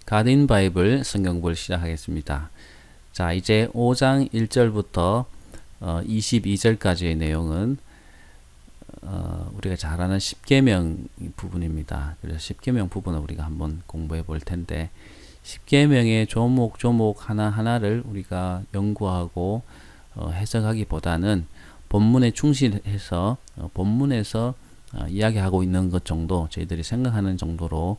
가딘 바이블 성경부를 시작하겠습니다. 자, 이제 5장 1절부터 22절까지의 내용은 우리가 잘 아는 십계명 부분입니다. 그래서 십계명 부분을 우리가 한번 공부해 볼 텐데, 십계명의 조목 하나하나를 우리가 연구하고 해석하기보다는 본문에 충실해서 본문에서 이야기하고 있는 것 정도, 저희들이 생각하는 정도로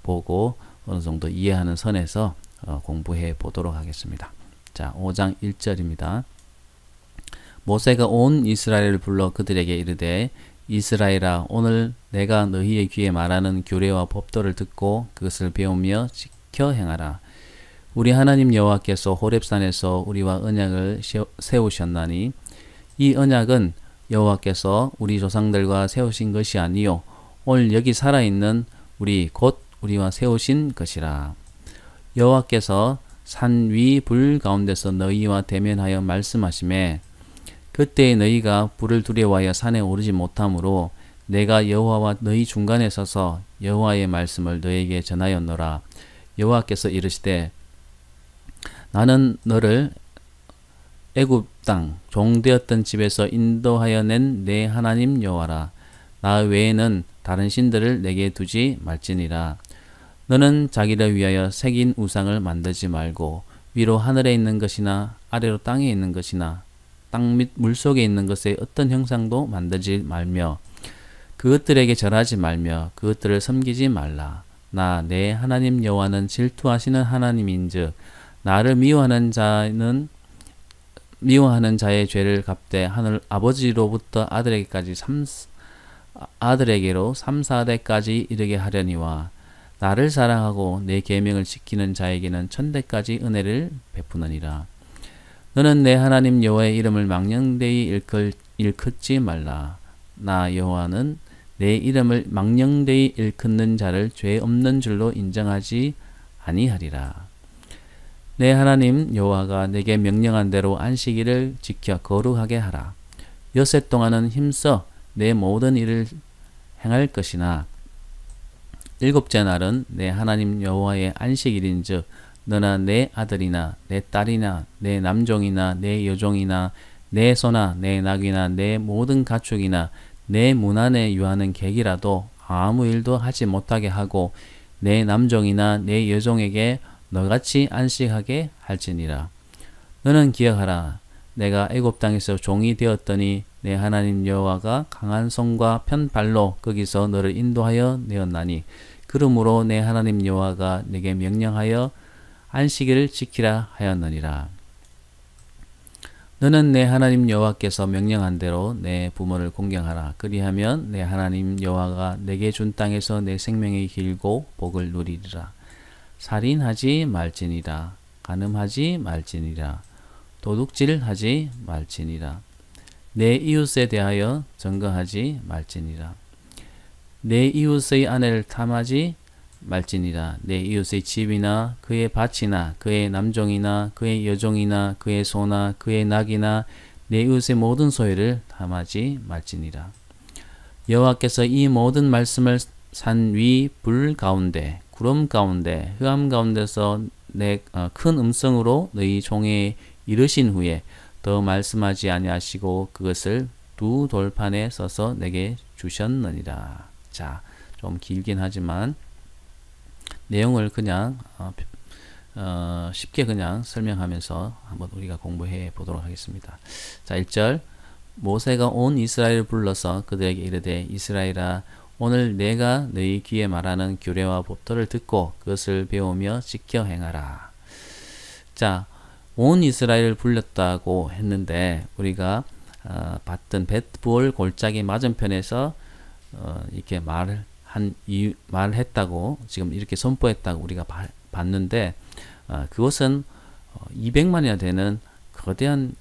보고 어느 정도 이해하는 선에서 공부해 보도록 하겠습니다. 자, 5장 1절입니다. 모세가 온 이스라엘을 불러 그들에게 이르되, 이스라엘아, 오늘 내가 너희의 귀에 말하는 규례와 법도를 듣고 그것을 배우며 지켜 행하라. 우리 하나님 여호와께서 호렙산에서 우리와 언약을 세우셨나니 이 언약은 여호와께서 우리 조상들과 세우신 것이 아니요 오늘 여기 살아있는 우리 곧 우리와 세우신 것이라. 여호와께서 산 위 불 가운데서 너희와 대면하여 말씀하시매 그때 너희가 불을 두려워하여 산에 오르지 못하므로 내가 여호와와 너희 중간에 서서 여호와의 말씀을 너희에게 전하였노라. 여호와께서 이르시되 나는 너를 애굽 땅 종되었던 집에서 인도하여 낸 내 하나님 여호와라. 나 외에는 다른 신들을 내게 두지 말지니라. 너는 자기를 위하여 새긴 우상을 만들지 말고 위로 하늘에 있는 것이나 아래로 땅에 있는 것이나 땅 및 물속에 있는 것의 어떤 형상도 만들지 말며 그것들에게 절하지 말며 그것들을 섬기지 말라. 나 내 하나님 여호와는 질투하시는 하나님인즉 나를 미워하는 자의 죄를 갚되 하늘 아버지로부터 아들에게로 3, 4대까지 이르게 하려니와 나를 사랑하고 내 계명을 지키는 자에게는 1000대까지 은혜를 베푸느니라. 너는 내 하나님 여호와의 이름을 망령되이 일컫지 말라. 나 여호와는 내 이름을 망령되이 일컫는 자를 죄 없는 줄로 인정하지 아니하리라. 내 하나님 여호와가 내게 명령한 대로 안식일을 지켜 거룩하게 하라. 엿새 동안은 힘써 내 모든 일을 행할 것이나 일곱째 날은 내 하나님 여호와의 안식일인즉 너나 내 아들이나 내 딸이나 내 남종이나 내 여종이나 내 소나 내 낙이나 내 모든 가축이나 내 문 안에 유하는 객이라도 아무 일도 하지 못하게 하고 내 남종이나 내 여종에게 너같이 안식하게 할지니라. 너는 기억하라. 내가 애굽 땅에서 종이 되었더니 내 하나님 여호와가 강한 손과 편 발로 거기서 너를 인도하여 내었나니 그러므로 내 하나님 여호와가 내게 명령하여 안식일을 지키라 하였느니라. 너는 내 하나님 여호와께서 명령한 대로 내 부모를 공경하라. 그리하면 내 하나님 여호와가 내게 준 땅에서 내 생명이 길고 복을 누리리라. 살인하지 말지니라. 간음하지 말지니라. 도둑질하지 말지니라. 내 이웃에 대하여 증거하지 말지니라. 내 이웃의 아내를 탐하지 말지니라. 내 이웃의 집이나 그의 밭이나 그의 남종이나 그의 여종이나 그의 소나 그의 낙이나 내 이웃의 모든 소유를 탐하지 말지니라. 여호와께서 이 모든 말씀을 산 위 불 가운데 구름 가운데 흑암 가운데서 내 큰 음성으로 너희 종에 이르신 후에 더 말씀하지 아니하시고 그것을 두 돌판에 써서 내게 주셨느니라. 자, 좀 길긴 하지만 내용을 그냥 쉽게 그냥 설명하면서 한번 우리가 공부해 보도록 하겠습니다. 자, 1절 모세가 온 이스라엘을 불러서 그들에게 이르되 이스라엘아, 오늘 내가 너희 귀에 말하는 규례와 법도를 듣고 그것을 배우며 지켜 행하라. 자, 온 이스라엘을 불렀다고 했는데 우리가 봤던 벳부올 골짜기 맞은편에서 이렇게 말했다고 지금 이렇게 선포했다고 우리가 봤는데 그것은 200만이나 되는 거대한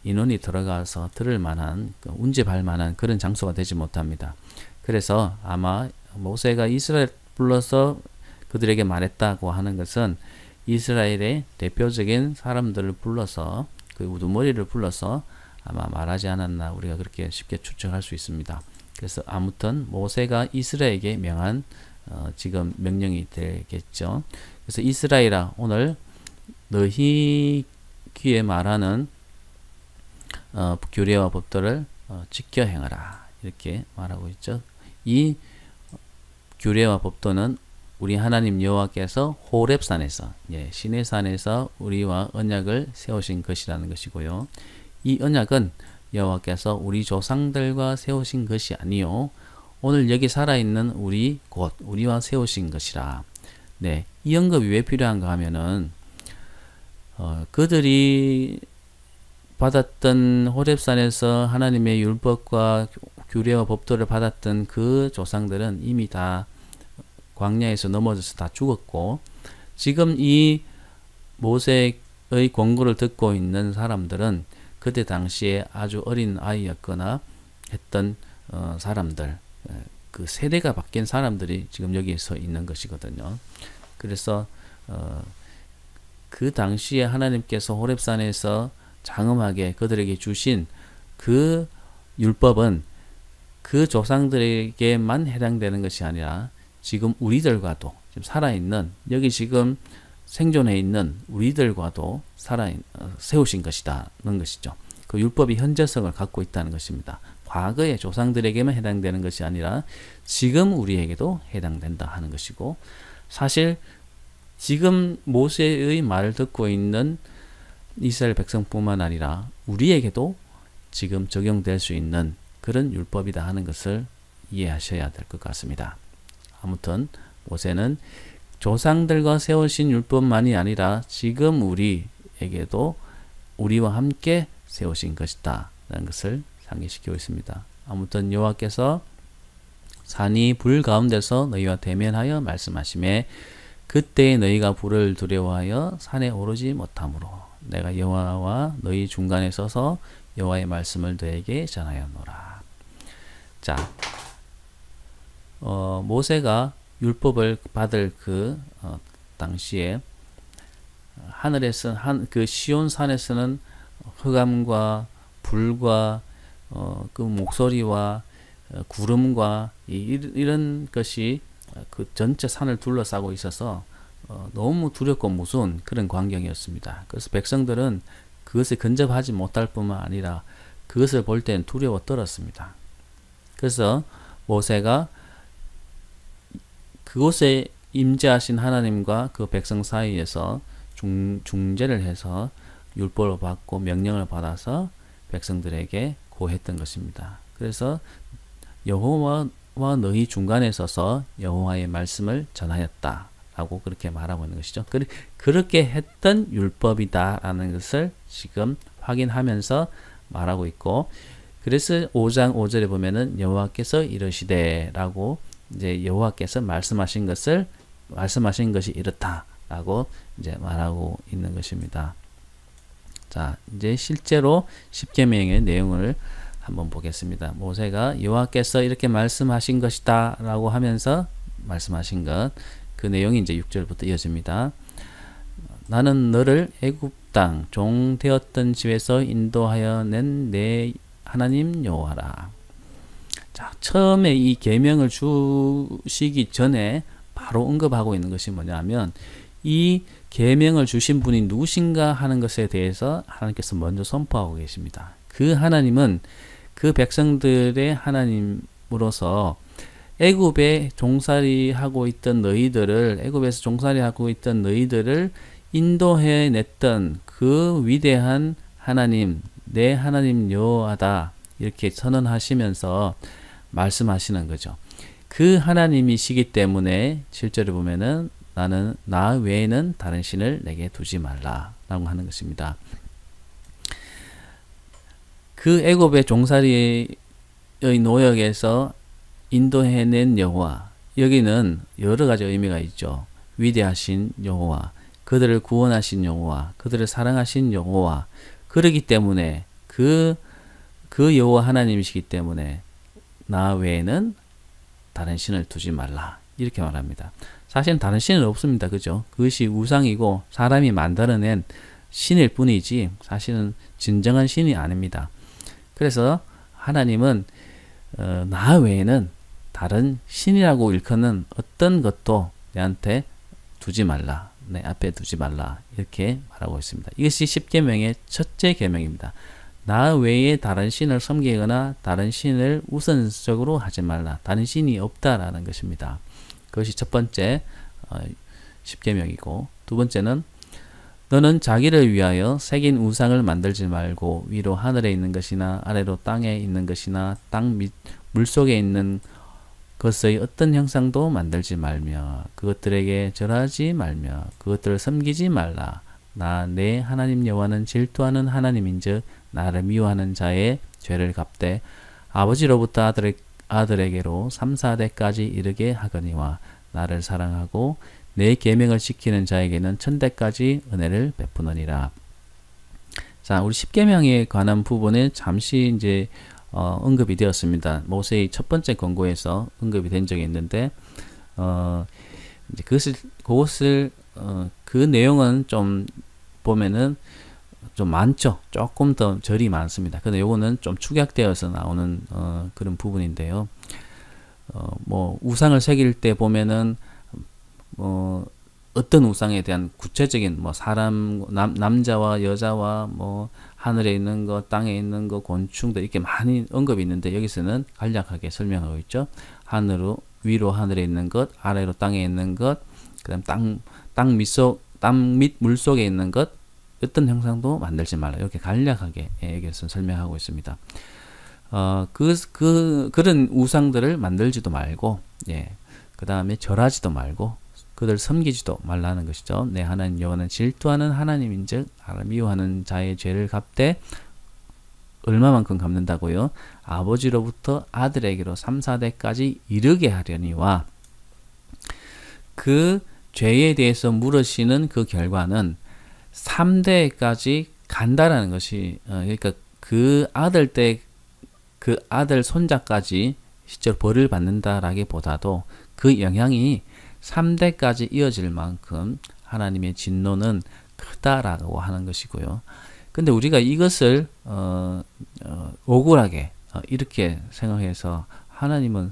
인원이 들어가서 들을 만한 운집할 만한 그런 장소가 되지 못합니다. 그래서 아마 모세가 이스라엘 불러서 그들에게 말했다고 하는 것은 이스라엘의 대표적인 사람들을 불러서 그 우두머리를 불러서 아마 말하지 않았나 우리가 그렇게 쉽게 추측할 수 있습니다. 그래서 아무튼 모세가 이스라엘에게 명한 지금 명령이 되겠죠. 그래서 이스라엘아 오늘 너희 귀에 말하는 규례와 법도를 지켜 행하라 이렇게 말하고 있죠. 이 규례와 법도는 우리 하나님 여호와께서 호렙산에서 시내산에서 우리와 언약을 세우신 것이라는 것이고요. 이 언약은 여호와께서 우리 조상들과 세우신 것이 아니요 오늘 여기 살아있는 우리 곧 우리와 세우신 것이라. 네, 이 언급이 왜 필요한가 하면은 그들이 받았던 호렙산에서 하나님의 율법과 규례와 법도를 받았던 그 조상들은 이미 다 광야에서 넘어져서 다 죽었고 지금 이 모세의 권고를 듣고 있는 사람들은 그때 당시에 아주 어린 아이였거나 했던 사람들, 그 세대가 바뀐 사람들이 지금 여기에 서 있는 것이거든요. 그래서 그 당시에 하나님께서 호렙산에서 장엄하게 그들에게 주신 그 율법은 그 조상들에게만 해당되는 것이 아니라 지금 우리들과도 지금 살아있는 여기 지금 생존해 있는 우리들과도 세우신 것이다는 것이죠. 그 율법이 현재성을 갖고 있다는 것입니다. 과거의 조상들에게만 해당되는 것이 아니라 지금 우리에게도 해당된다 하는 것이고 사실 지금 모세의 말을 듣고 있는 이스라엘 백성뿐만 아니라 우리에게도 지금 적용될 수 있는 그런 율법이다 하는 것을 이해하셔야 될 것 같습니다. 아무튼 모세는 조상들과 세우신 율법만이 아니라 지금 우리에게도 우리와 함께 세우신 것이다 라는 것을 상기시키고 있습니다. 아무튼 여호와께서 산이 불 가운데서 너희와 대면하여 말씀하시매 그때 너희가 불을 두려워하여 산에 오르지 못하므로 내가 여호와와 너희 중간에 서서 여호와의 말씀을 너에게 전하였노라. 자, 모세가 율법을 받을 그 당시에 하늘에서 그 시온산에서는 흑암과 불과 그 목소리와 구름과 이런 것이 그 전체 산을 둘러싸고 있어서 너무 두렵고 무서운 그런 광경이었습니다. 그래서 백성들은 그것을 근접하지 못할 뿐만 아니라 그것을 볼 때는 두려워 떨었습니다. 그래서 모세가 그곳에 임재하신 하나님과 그 백성 사이에서 중재를 해서 율법을 받고 명령을 받아서 백성들에게 고했던 것입니다. 그래서 여호와와 너희 중간에 서서 여호와의 말씀을 전하였다 라고 그렇게 말하고 있는 것이죠. 그렇게 했던 율법이다라는 것을 지금 확인하면서 말하고 있고 그래서 5장 5절에 보면은 여호와께서 이르시되 라고 이제 여호와께서 말씀하신 것이 이렇다라고 이제 말하고 있는 것입니다. 자, 이제 실제로 십계명의 내용을 한번 보겠습니다. 모세가 여호와께서 이렇게 말씀하신 것이다라고 하면서 말씀하신 것, 그 내용이 이제 6절부터 이어집니다. 나는 너를 애굽 땅 종 되었던 집에서 인도하여 낸 내 하나님 여호와라. 자, 처음에 이 계명을 주시기 전에 바로 언급하고 있는 것이 뭐냐면 이 계명을 주신 분이 누구신가 하는 것에 대해서 하나님께서 먼저 선포하고 계십니다. 그 하나님은 그 백성들의 하나님으로서 애굽에 종살이하고 있던 너희들을 애굽에서 종살이하고 있던 너희들을 인도해 냈던 그 위대한 하나님, 내 하나님 여호와다 이렇게 선언하시면서 말씀하시는 거죠. 그 하나님이시기 때문에 실제로 보면은 나는 나 외에는 다른 신을 내게 두지 말라라고 하는 것입니다. 그 애굽의 종살이의 노역에서 인도해낸 여호와, 여기는 여러 가지 의미가 있죠. 위대하신 여호와, 그들을 구원하신 여호와, 그들을 사랑하신 여호와, 그러기 때문에 그 여호와 하나님이시기 때문에 나 외에는 다른 신을 두지 말라 이렇게 말합니다. 사실은 다른 신은 없습니다. 그죠? 그것이 우상이고 사람이 만들어낸 신일 뿐이지 사실은 진정한 신이 아닙니다. 그래서 하나님은 나 외에는 다른 신이라고 일컫는 어떤 것도 내한테 두지 말라. 내 앞에 두지 말라. 이렇게 말하고 있습니다. 이것이 10계명의 첫째 계명입니다. 나 외에 다른 신을 섬기거나 다른 신을 우선적으로 하지 말라. 다른 신이 없다라는 것입니다. 그것이 첫 번째 10계명이고, 두 번째는 너는 자기를 위하여 새긴 우상을 만들지 말고 위로 하늘에 있는 것이나 아래로 땅에 있는 것이나 땅 밑 물속에 있는 것의 어떤 형상도 만들지 말며 그것들에게 절하지 말며 그것들을 섬기지 말라. 나 내 하나님 여호와는 질투하는 하나님인즉 나를 미워하는 자의 죄를 갚되 아버지로부터 아들에게로 3, 4대까지 이르게 하거니와 나를 사랑하고 내 계명을 지키는 자에게는 1000대까지 은혜를 베푸느니라. 자, 우리 10계명에 관한 부분에 잠시 이제 언급이 되었습니다. 모세의 첫 번째 권고에서 언급이 된 적이 있는데, 이제 그것을 그 내용은 좀 보면은 좀 많죠. 조금 더 절이 많습니다. 근데 요거는 좀 축약되어서 나오는 그런 부분인데요. 뭐 우상을 새길 때 보면은 어떤 우상에 대한 구체적인 뭐 사람 남자와 여자와 뭐 하늘에 있는 것, 땅에 있는 것, 곤충들 이렇게 많이 언급이 있는데 여기서는 간략하게 설명하고 있죠. 위로 하늘에 있는 것, 아래로 땅에 있는 것, 그다음 땅 밑 물속에 있는 것, 어떤 형상도 만들지 말라. 이렇게 간략하게 여기서 설명하고 있습니다. 그런 우상들을 만들지도 말고, 그 다음에 절하지도 말고, 그들 섬기지도 말라는 것이죠. 내 하나님 여호와는 질투하는 하나님인즉 나를 미워하는 자의 죄를 갚되 얼마만큼 갚는다고요? 아버지로부터 아들에게로 3, 4대까지 이르게 하려니와 그 죄에 대해서 물으시는 그 결과는 3대까지 간다라는 것이 그러니까 그 아들 손자까지 실제로 벌을 받는다라기보다도 그 영향이 3대까지 이어질 만큼 하나님의 진노는 크다라고 하는 것이고요. 근데 우리가 이것을 억울하게 이렇게 생각해서 하나님은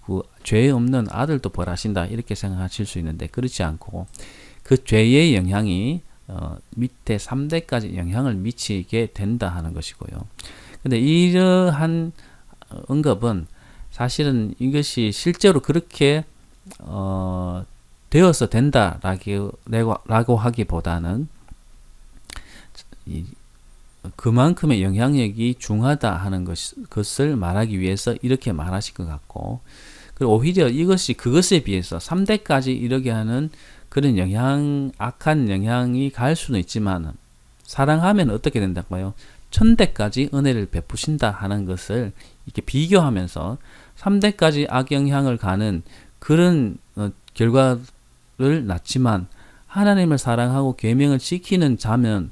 그 죄 없는 아들도 벌하신다 이렇게 생각하실 수 있는데 그렇지 않고 그 죄의 영향이 밑에 3대까지 영향을 미치게 된다 하는 것이고요. 근데 이러한 언급은 사실은 이것이 실제로 그렇게 되어서 된다라고 하기보다는 그만큼의 영향력이 중하다 하는 것을 말하기 위해서 이렇게 말하신 것 같고, 그리고 오히려 이것이 그것에 비해서 3대까지 이르게 하는 그런 악한 영향이 갈 수는 있지만 사랑하면 어떻게 된다고요? 1000대까지 은혜를 베푸신다 하는 것을 이렇게 비교하면서 3대까지 악영향을 가는 그런 결과를 낳지만 하나님을 사랑하고 계명을 지키는 자는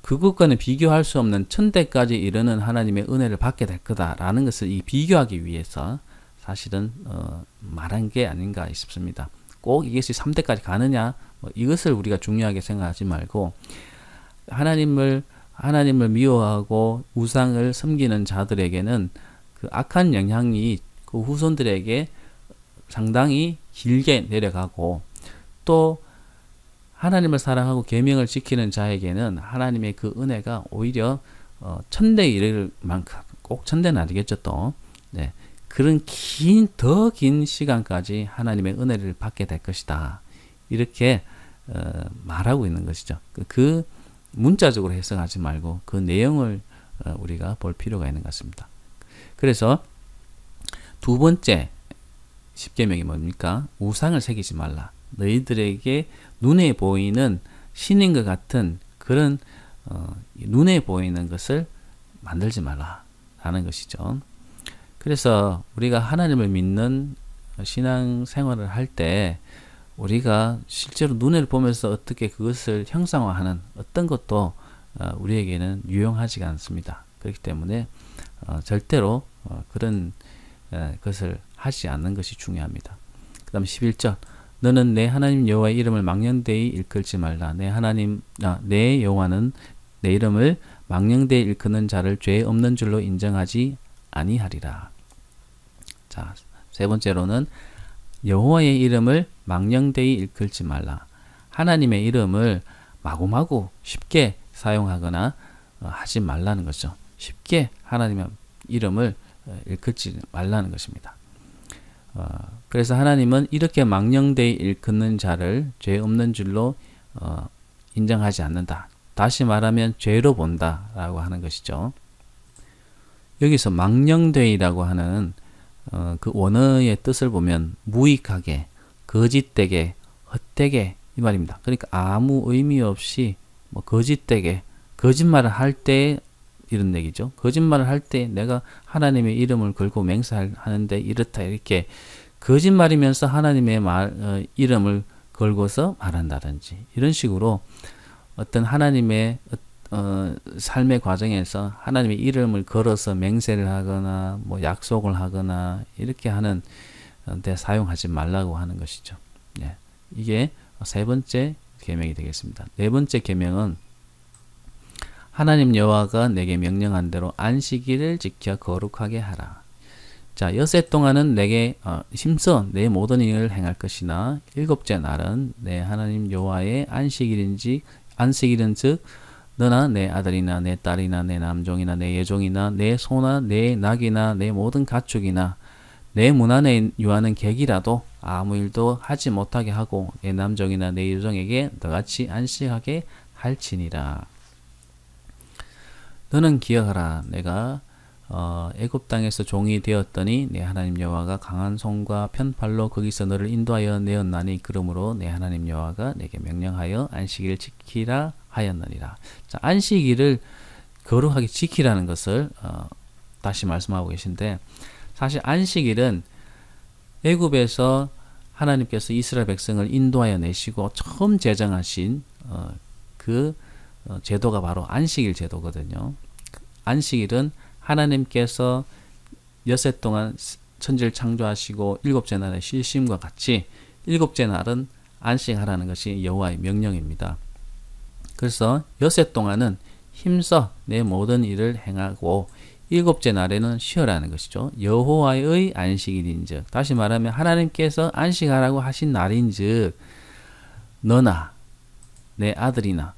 그것과는 비교할 수 없는 1000대까지 이르는 하나님의 은혜를 받게 될 거다라는 것을 비교하기 위해서 사실은 말한 게 아닌가 싶습니다. 꼭 이것이 3대까지 가느냐 이것을 우리가 중요하게 생각하지 말고 하나님을 미워하고 우상을 섬기는 자들에게는 그 악한 영향이 그 후손들에게 상당히 길게 내려가고 또 하나님을 사랑하고 계명을 지키는 자에게는 하나님의 그 은혜가 오히려 1000대에 이를 만큼 꼭 1000대는 아니겠죠 또 그런 더 긴 시간까지 하나님의 은혜를 받게 될 것이다 이렇게 말하고 있는 것이죠. 그 문자적으로 해석하지 말고 그 내용을 우리가 볼 필요가 있는 것 같습니다. 그래서 두 번째 10계명이 뭡니까? 우상을 새기지 말라. 너희들에게 눈에 보이는 신인 것 같은 그런 눈에 보이는 것을 만들지 말라 라는 것이죠. 그래서 우리가 하나님을 믿는 신앙 생활을 할 때 우리가 실제로 눈을 보면서 어떻게 그것을 형상화하는 어떤 것도 우리에게는 유용하지가 않습니다. 그렇기 때문에 절대로 그런 것을 하지 않는 것이 중요합니다. 그 다음 11절 너는 내 하나님 여호와의 이름을 망령되이 일컬지 말라. 내 여호와는 내 이름을 망령되이 일컫는 자를 죄 없는 줄로 인정하지 아니하리라. 자, 세 번째로는 여호와의 이름을 망령되이 일컬지 말라. 하나님의 이름을 마구마구 쉽게 사용하거나 하지 말라는 거죠. 쉽게 하나님의 이름을 일컬지 말라는 것입니다. 그래서 하나님은 이렇게 망령되이 일컫는 자를 죄 없는 줄로 인정하지 않는다. 다시 말하면 죄로 본다 라고 하는 것이죠. 여기서 망령되이라고 하는 그 원어의 뜻을 보면 무익하게, 거짓되게, 헛되게 이 말입니다. 그러니까 아무 의미 없이 거짓되게, 거짓말을 할 때 이런 얘기죠. 거짓말을 할 때 내가 하나님의 이름을 걸고 맹세하는데 이렇다 이렇게 거짓말이면서 하나님의 이름을 걸고서 말한다든지 이런 식으로 어떤 하나님의 삶의 과정에서 하나님의 이름을 걸어서 맹세를 하거나 약속을 하거나 이렇게 하는 데 사용하지 말라고 하는 것이죠. 예. 이게 세 번째 계명이 되겠습니다. 네 번째 계명은 하나님 여호와가 내게 명령한 대로 안식일을 지켜 거룩하게 하라. 자, 여세 동안은 내게 힘써 내 모든 일을 행할 것이나 일곱째 날은 내 하나님 여호와의 안식일은 즉 너나 내 아들이나 내 딸이나 내 남종이나 내 여종이나 내 소나 내 낙이나 내 모든 가축이나 내 문 안에 유하는 객이라도 아무 일도 하지 못하게 하고 내 남종이나 내 여종에게 너같이 안식하게 할지니라. 너는 기억하라. 내가 애굽 땅에서 종이 되었더니 내 하나님 여호와가 강한 손과 편팔로 거기서 너를 인도하여 내었나니 그러므로 내 하나님 여호와가 내게 명령하여 안식일을 지키라 하였느니라. 자, 안식일을 거룩하게 지키라는 것을 다시 말씀하고 계신데, 사실 안식일은 애굽에서 하나님께서 이스라엘 백성을 인도하여 내시고 처음 제정하신 그 제도가 바로 안식일 제도거든요. 안식일은 하나님께서 여세 동안 천지를 창조하시고 일곱째 날에 쉬심과 같이 일곱째 날은 안식하라는 것이 여호와의 명령입니다. 그래서 여세 동안은 힘써 내 모든 일을 행하고 일곱째 날에는 쉬어라는 것이죠. 여호와의 안식일인즉, 다시 말하면 하나님께서 안식하라고 하신 날인즉 너나 내 아들이나,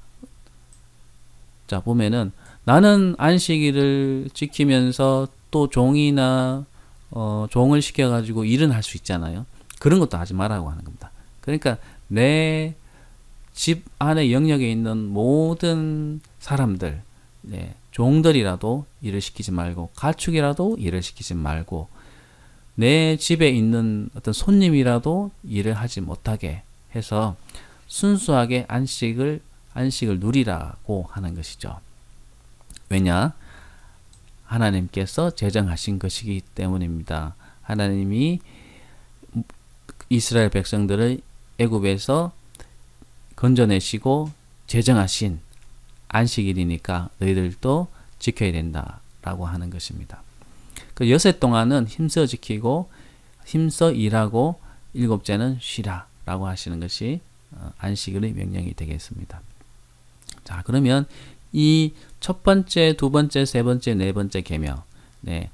자 보면은 나는 안식일을 지키면서 또 종이나 종을 시켜가지고 일은 할 수 있잖아요. 그런 것도 하지 말라고 하는 겁니다. 그러니까 내 집 안에 영역에 있는 모든 사람들, 종들이라도 일을 시키지 말고 가축이라도 일을 시키지 말고 내 집에 있는 어떤 손님이라도 일을 하지 못하게 해서 순수하게 안식을 누리라고 하는 것이죠. 왜냐? 하나님께서 제정하신 것이기 때문입니다. 하나님이 이스라엘 백성들을 애굽에서 건져내시고 제정하신 안식일이니까 너희들도 지켜야 된다라고 하는 것입니다. 그 여세 동안은 힘써 지키고 힘써 일하고 일곱째는 쉬라라고 하시는 것이 안식일의 명령이 되겠습니다. 자, 그러면 이 첫 번째, 두 번째, 세 번째, 네 번째 계명, 내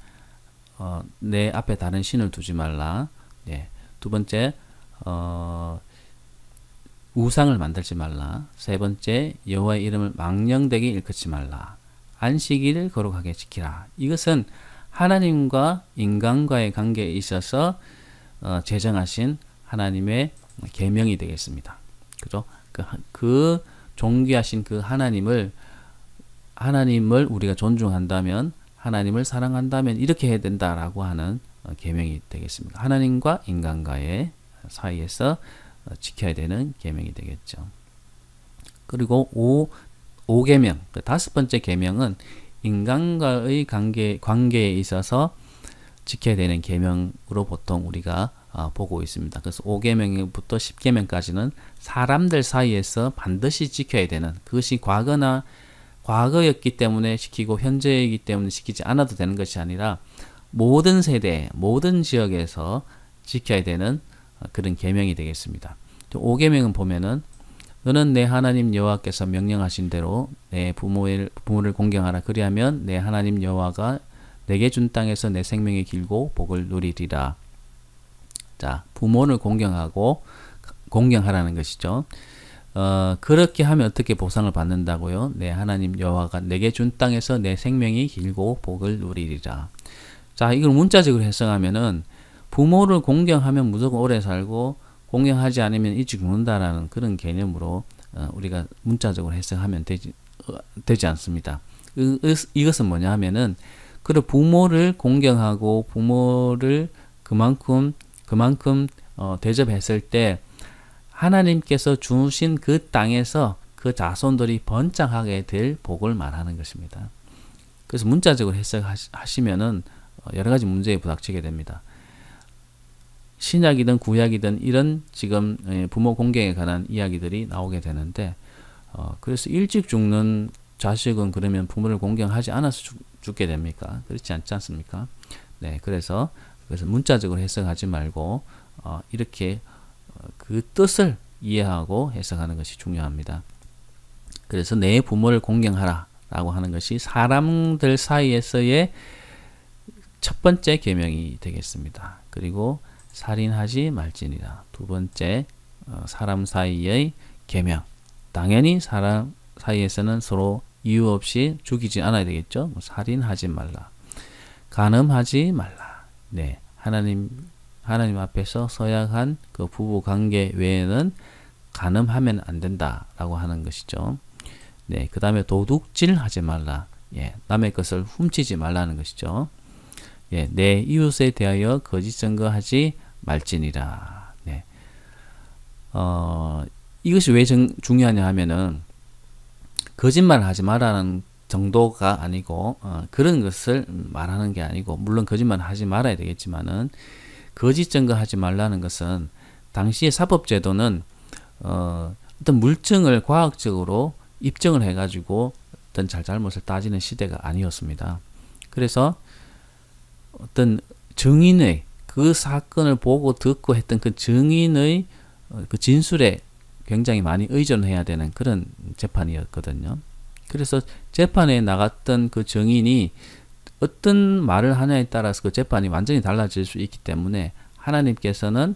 앞에 다른 신을 두지 말라. 두 번째, 우상을 만들지 말라. 세 번째, 여호와의 이름을 망령되게 일컫지 말라. 안식일을 거룩하게 지키라. 이것은 하나님과 인간과의 관계에 있어서 제정하신 하나님의 계명이 되겠습니다. 그죠? 그 존귀하신 그 하나님을 우리가 존중한다면, 하나님을 사랑한다면 이렇게 해야 된다라고 하는 계명이 되겠습니다. 하나님과 인간과의 사이에서 지켜야 되는 계명이 되겠죠. 그리고 5계명, 다섯 번째 계명은 인간과의 관계에 있어서 지켜야 되는 계명으로 보통 우리가 보고 있습니다. 그래서 5계명부터 10계명까지는 사람들 사이에서 반드시 지켜야 되는, 그것이 과거였기 때문에 시키고 현재이기 때문에 시키지 않아도 되는 것이 아니라 모든 세대, 모든 지역에서 지켜야 되는 그런 계명이 되겠습니다. 5계명은 보면은 너는 내 하나님 여호와께서 명령하신 대로 내 부모를 공경하라. 그리하면 내 하나님 여호와가 내게 준 땅에서 내 생명이 길고 복을 누리리라. 자, 부모를 공경하라는 것이죠. 그렇게 하면 어떻게 보상을 받는다고요? 네, 하나님 여호와가 내게 준 땅에서 내 생명이 길고 복을 누리리라. 자, 이걸 문자적으로 해석하면은 부모를 공경하면 무조건 오래 살고 공경하지 않으면 일찍 죽는다라는 그런 개념으로 우리가 문자적으로 해석하면 되지 않습니다. 이것은 뭐냐 하면은 그런 부모를 공경하고 부모를 그만큼 대접했을 때 하나님께서 주신 그 땅에서 그 자손들이 번창하게 될 복을 말하는 것입니다. 그래서 문자적으로 해석하시면은 여러 가지 문제에 부닥치게 됩니다. 신약이든 구약이든 이런 지금 부모 공경에 관한 이야기들이 나오게 되는데 그래서 일찍 죽는 자식은 그러면 부모를 공경하지 않아서 죽게 됩니까? 그렇지 않지 않습니까? 네, 그래서 문자적으로 해석하지 말고 이렇게 그 뜻을 이해하고 해석하는 것이 중요합니다. 그래서 내 부모를 공경하라 라고 하는 것이 사람들 사이에서의 첫 번째 계명이 되겠습니다. 그리고 살인하지 말지니라. 두 번째 사람 사이의 계명. 당연히 사람 사이에서는 서로 이유 없이 죽이지 않아야 되겠죠. 살인하지 말라. 간음하지 말라. 네, 하나님 앞에서 서약한 그 부부 관계 외에는 간음하면 안 된다라고 하는 것이죠. 네, 그 다음에 도둑질하지 말라. 예, 남의 것을 훔치지 말라는 것이죠. 예, 내 이웃에 대하여 거짓 증거하지 말지니라. 네. 이것이 왜 중요하냐 하면은 거짓말 하지 말라는 정도가 아니고 그런 것을 말하는 게 아니고 물론 거짓말 하지 말아야 되겠지만은 거짓 증거하지 말라는 것은 당시의 사법제도는 어떤 물증을 과학적으로 입증을 해가지고 어떤 잘잘못을 따지는 시대가 아니었습니다. 그래서 어떤 증인의 그 사건을 보고 듣고 했던 그 증인의 그 진술에 굉장히 많이 의존해야 되는 그런 재판이었거든요. 그래서 재판에 나갔던 그 증인이 어떤 말을 하냐에 따라서 그 재판이 완전히 달라질 수 있기 때문에 하나님께서는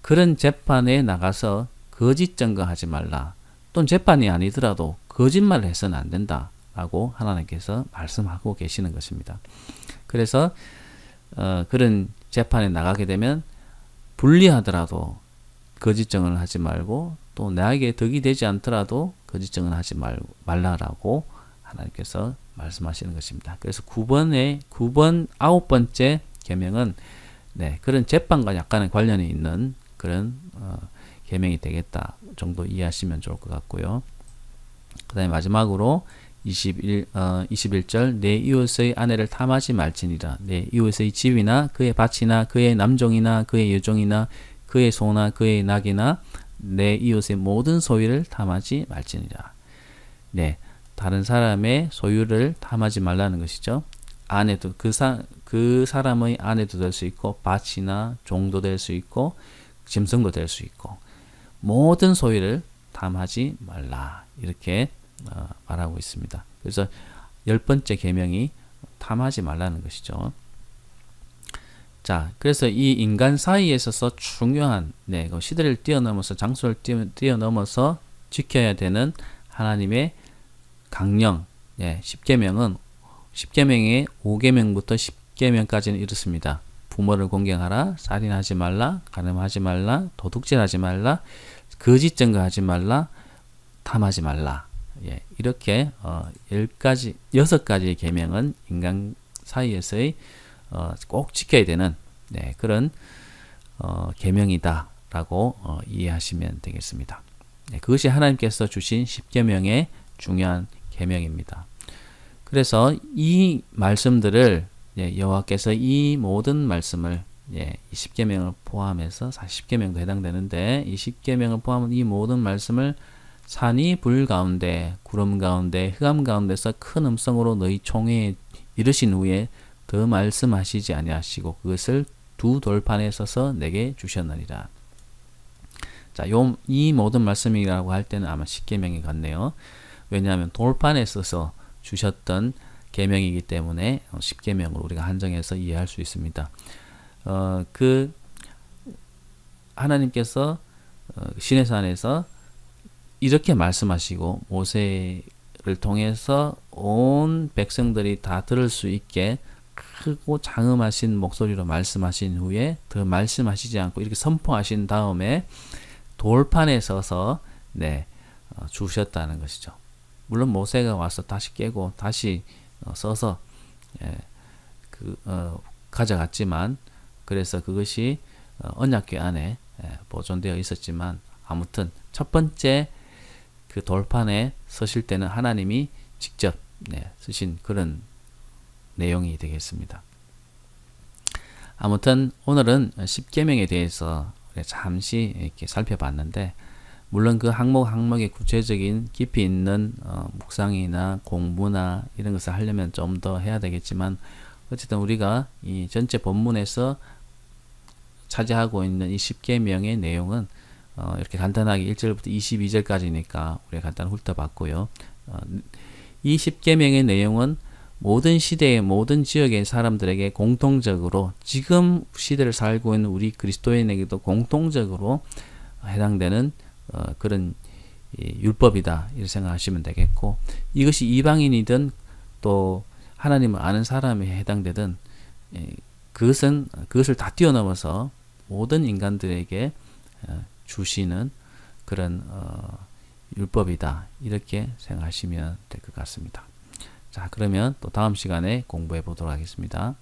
그런 재판에 나가서 거짓 증거하지 말라. 또는 재판이 아니더라도 거짓말을 해서는 안 된다라고 하나님께서 말씀하고 계시는 것입니다. 그래서 그런 재판에 나가게 되면 불리하더라도 거짓 증언을 하지 말고 또 나에게 덕이 되지 않더라도 거짓 증언하지 말라라고 하나님께서 말씀하시는 것입니다. 그래서 9번, 9번째 계명은 네, 그런 재판과 약간의 관련이 있는 그런 계명이 되겠다 정도 이해하시면 좋을 것 같고요. 그 다음에 마지막으로 21절 내 이웃의 아내를 탐하지 말지니라. 내 이웃의 집이나 그의 밭이나 그의 남종이나 그의 여종이나 그의 소나 그의 낙이나 내 이웃의 모든 소유를 탐하지 말지니라. 네, 다른 사람의 소유를 탐하지 말라는 것이죠. 아내도 그 사람의 아내도 될 수 있고 밭이나 종도 될 수 있고 짐승도 될 수 있고 모든 소유를 탐하지 말라 이렇게 말하고 있습니다. 그래서 10번째 계명이 탐하지 말라는 것이죠. 자, 그래서 이 인간 사이에 있어서 중요한 그 시대를 뛰어넘어서 장소를 뛰어넘어서 지켜야 되는 하나님의 강령 10계명은 10계명의 5계명부터 10계명까지는 이렇습니다. 부모를 공경하라, 살인하지 말라, 간음하지 말라, 도둑질하지 말라, 거짓 증거하지 말라, 탐하지 말라. 이렇게 6가지의 계명은 인간 사이에서의 꼭 지켜야 되는 그런 계명이다라고 이해하시면 되겠습니다. 그것이 하나님께서 주신 10계명의 중요한 계명입니다. 그래서 이 말씀들을 여호와께서 이 모든 말씀을 10계명을 포함해서 40계명도 해당되는데 이 10계명을 포함한 이 모든 말씀을 산이 불 가운데 구름 가운데 흑암 가운데서 큰 음성으로 너희 총회에 이르신 후에 더 말씀하시지 아니하시고 그것을 두 돌판에 써서 내게 주셨느니라. 자, 이 모든 말씀이라고 할 때는 아마 10계명이 같네요. 왜냐하면 돌판에 써서 주셨던 계명이기 때문에 10계명으로 우리가 한정해서 이해할 수 있습니다. 그 하나님께서 시내산에서 이렇게 말씀하시고 모세를 통해서 온 백성들이 다 들을 수 있게 크고 장음하신 목소리로 말씀하신 후에 더 말씀하시지 않고 이렇게 선포하신 다음에 돌판에 서서 주셨다는 것이죠. 물론 모세가 와서 다시 깨고 다시 써서 가져갔지만, 그래서 그것이 언약궤 안에 보존되어 있었지만, 아무튼 첫 번째 그 돌판에 서실 때는 하나님이 직접 쓰신 그런 내용이 되겠습니다. 아무튼 오늘은 10계명에 대해서 잠시 이렇게 살펴봤는데, 물론 그 항목의 구체적인 깊이 있는 묵상이나 공부나 이런 것을 하려면 좀 더 해야 되겠지만, 어쨌든 우리가 이 전체 본문에서 차지하고 있는 이 10계명의 내용은 이렇게 간단하게 1절부터 22절까지니까 우리가 간단히 훑어봤고요. 이 10계명의 내용은 모든 시대의 모든 지역의 사람들에게 공통적으로, 지금 시대를 살고 있는 우리 그리스도인에게도 공통적으로 해당되는 그런 율법이다, 이렇게 생각하시면 되겠고, 이것이 이방인이든 또 하나님을 아는 사람에 해당되든 그것을 다 뛰어넘어서 모든 인간들에게 주시는 그런 율법이다, 이렇게 생각하시면 될 것 같습니다. 자, 그러면 또 다음 시간에 공부해 보도록 하겠습니다.